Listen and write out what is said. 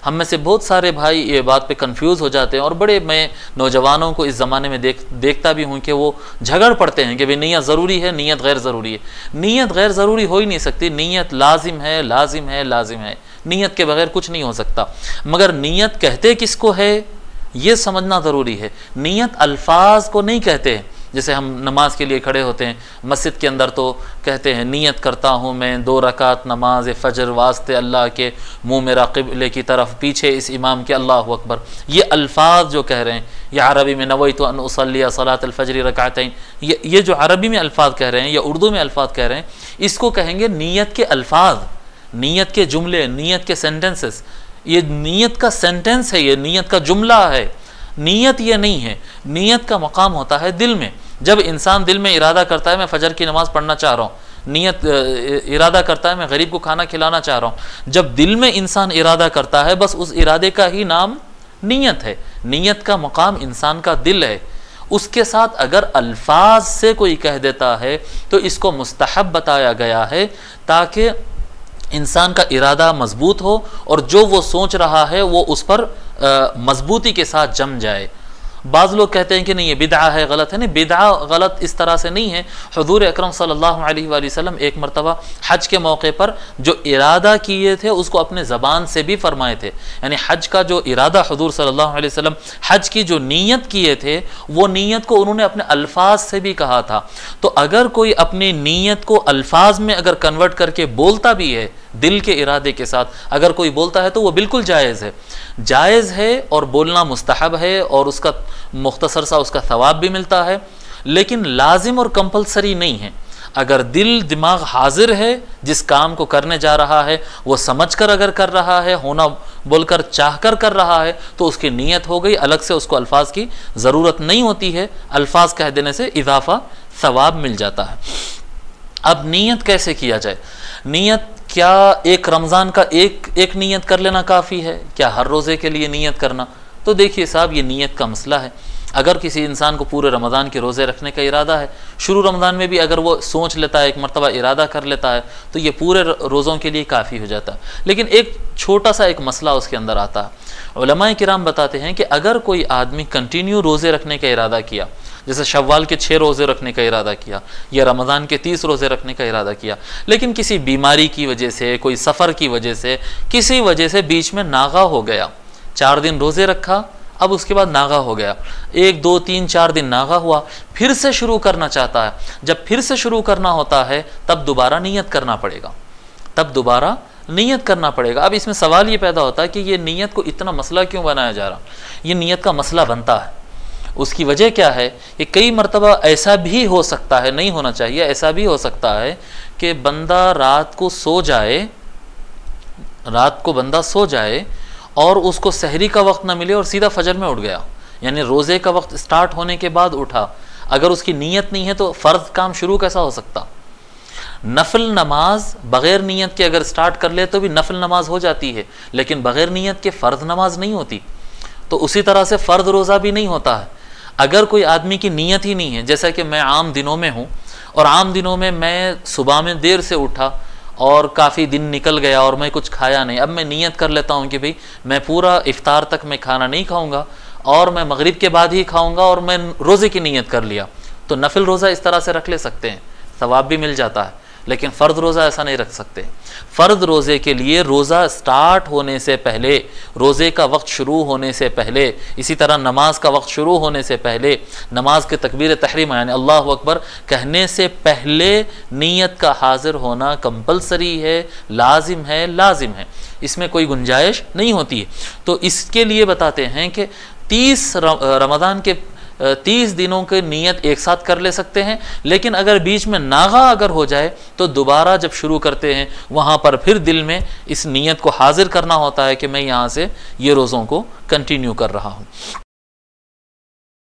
हम में से बहुत सारे भाई ये बात पे कंफ्यूज हो जाते हैं, और बड़े मैं नौजवानों को इस ज़माने में देखता भी हूँ कि वो झगड़ पड़ते हैं कि भाई नियत ज़रूरी है, नियत गैर ज़रूरी है। नियत गैर ज़रूरी हो ही नहीं सकती, नियत लाजिम है, लाजिम है, लाजिम है। नियत के बगैर कुछ नहीं हो सकता। मगर नियत कहते किसको है ये समझना ज़रूरी है। नियत अल्फाज को नहीं कहते हैं। जैसे हम नमाज के लिए खड़े होते हैं मस्जिद के अंदर तो कहते हैं नियत करता हूँ मैं 2 रकात नमाज फ़जर वास्ते अल्लाह के, मुँह मेरा क़िबले की तरफ, पीछे इस इमाम के, अल्लाह अकबर। ये अल्फाज जो कह रहे हैं, या अरबी में नवैतु अन उसल्ली सलातल फ़जर रकातैन, ये जो अरबी में अल्फाज कह रहे हैं या उर्दू में अल्फाज कह रहे हैं, इसको कहेंगे नियत के अल्फाज, नियत के जुमले, नियत के सेंटेंसेस। ये नियत का सेंटेंस है, ये नियत का जुमला है। नियत ये नहीं है। नियत का मकाम होता है दिल में। जब इंसान दिल में इरादा करता है मैं फ़जर की नमाज़ पढ़ना चाह रहा हूँ, नियत इरादा करता है मैं गरीब को खाना खिलाना चाह रहा हूँ, जब दिल में इंसान इरादा करता है बस उस इरादे का ही नाम नियत है। नियत का मकाम इंसान का दिल है। उसके साथ अगर अल्फाज से कोई कह देता है तो इसको मुस्तहब बताया गया है ताकि इंसान का इरादा मजबूत हो और जो वो सोच रहा है वो उस पर मजबूती के साथ जम जाए। बाज़ लोग कहते हैं कि नहीं ये बिदआ है, गलत है। नहीं, बिदआ गलत इस तरह से नहीं है। हुज़ूर अकरम सल्लल्लाहु अलैहि वसल्लम एक मरतबा हज के मौके पर जो इरादा किए थे उसको अपने ज़बान से भी फरमाए थे। यानी हज का जो इरादा हुज़ूर सल्लल्लाहु अलैहि वसल्लम हज की जो नीयत किए थे वो नीयत को उन्होंने अपने अल्फाज से भी कहा था। तो अगर कोई अपनी नीयत को अल्फाज में अगर कन्वर्ट करके बोलता भी है दिल के इरादे के साथ, अगर कोई बोलता है तो वो बिल्कुल जायज़ है, जायज़ है और बोलना मुस्तहब है और उसका मुख्तसर सा उसका सवाब भी मिलता है, लेकिन लाजिम और कंपलसरी नहीं है। अगर दिल दिमाग हाजिर है, जिस काम को करने जा रहा है वो समझकर अगर कर रहा है, होना बोलकर चाहकर कर रहा है, तो उसकी नीयत हो गई, अलग से उसको अल्फाज की ज़रूरत नहीं होती है। अल्फाज कह देने से इजाफा सवाब मिल जाता है। अब नीयत कैसे किया जाए? नीयत क्या एक रमज़ान का एक नीयत कर लेना काफ़ी है? क्या हर रोज़े के लिए नीयत करना? तो देखिए साहब, ये नीयत का मसला है। अगर किसी इंसान को पूरे रमज़ान के रोज़े रखने का इरादा है, शुरू रमज़ान में भी अगर वो सोच लेता है, एक मरतबा इरादा कर लेता है, तो ये पूरे रोज़ों के लिए काफ़ी हो जाता है। लेकिन एक छोटा सा एक मसला उसके अंदर आता है। उलमाए किराम बताते हैं कि अगर कोई आदमी कंटिन्यू रोज़े रखने का इरादा किया, जैसे शव्वाल के 6 रोज़े रखने का इरादा किया या रमज़ान के 30 रोज़े रखने का इरादा किया, लेकिन किसी बीमारी की वजह से, कोई सफ़र की वजह से, किसी वजह से बीच में नागा हो गया, 4 दिन रोज़े रखा, अब उसके बाद नागा हो गया, 1 2 3 4 दिन नागा हुआ, फिर से शुरू करना चाहता है। जब फिर से शुरू करना होता है तब दोबारा नीयत करना पड़ेगा, तब दोबारा नीयत करना पड़ेगा। अब इसमें सवाल ये पैदा होता है कि ये नीयत को इतना मसला क्यों बनाया जा रहा? ये नीयत का मसला बनता है, उसकी वजह क्या है? कि कई मरतबा ऐसा भी हो सकता है, नहीं होना चाहिए, ऐसा भी हो सकता है कि बंदा रात को सो जाए, रात को बंदा सो जाए और उसको सहरी का वक्त ना मिले और सीधा फजर में उठ गया, यानी रोज़े का वक्त स्टार्ट होने के बाद उठा। अगर उसकी नीयत नहीं है तो फ़र्ज काम शुरू कैसा हो सकता? नफल नमाज बग़ैर नीयत के अगर स्टार्ट कर ले तो भी नफल नमाज हो जाती है, लेकिन बग़ैर नीयत के फ़र्ज नमाज नहीं होती। तो उसी तरह से फ़र्ज रोज़ा भी नहीं होता है अगर कोई आदमी की नीयत ही नहीं है। जैसा कि मैं आम दिनों में हूँ और आम दिनों में मैं सुबह में देर से उठा और काफ़ी दिन निकल गया और मैं कुछ खाया नहीं, अब मैं नीयत कर लेता हूँ कि भाई मैं पूरा इफ्तार तक मैं खाना नहीं खाऊंगा और मैं मगरिब के बाद ही खाऊंगा, और मैं रोज़े की नीयत कर लिया, तो नफिल रोज़ा इस तरह से रख ले सकते हैं, सवाब भी मिल जाता है। लेकिन फ़र्द रोज़ा ऐसा नहीं रख सकते। फ़र्द रोज़े के लिए रोज़ा स्टार्ट होने से पहले, रोज़े का वक्त शुरू होने से पहले, इसी तरह नमाज का वक्त शुरू होने से पहले, नमाज के तकबीर तहरीम यानी अल्लाह अकबर कहने से पहले नीयत का हाजिर होना कंपलसरी है, लाजिम है, लाजिम है, इसमें कोई गुंजाइश नहीं होती है। तो इसके लिए बताते हैं कि 30 रमज़ान के 30 दिनों के नियत एक साथ कर ले सकते हैं, लेकिन अगर बीच में नागा अगर हो जाए तो दोबारा जब शुरू करते हैं वहाँ पर फिर दिल में इस नियत को हाजिर करना होता है कि मैं यहाँ से ये रोज़ों को कंटिन्यू कर रहा हूँ।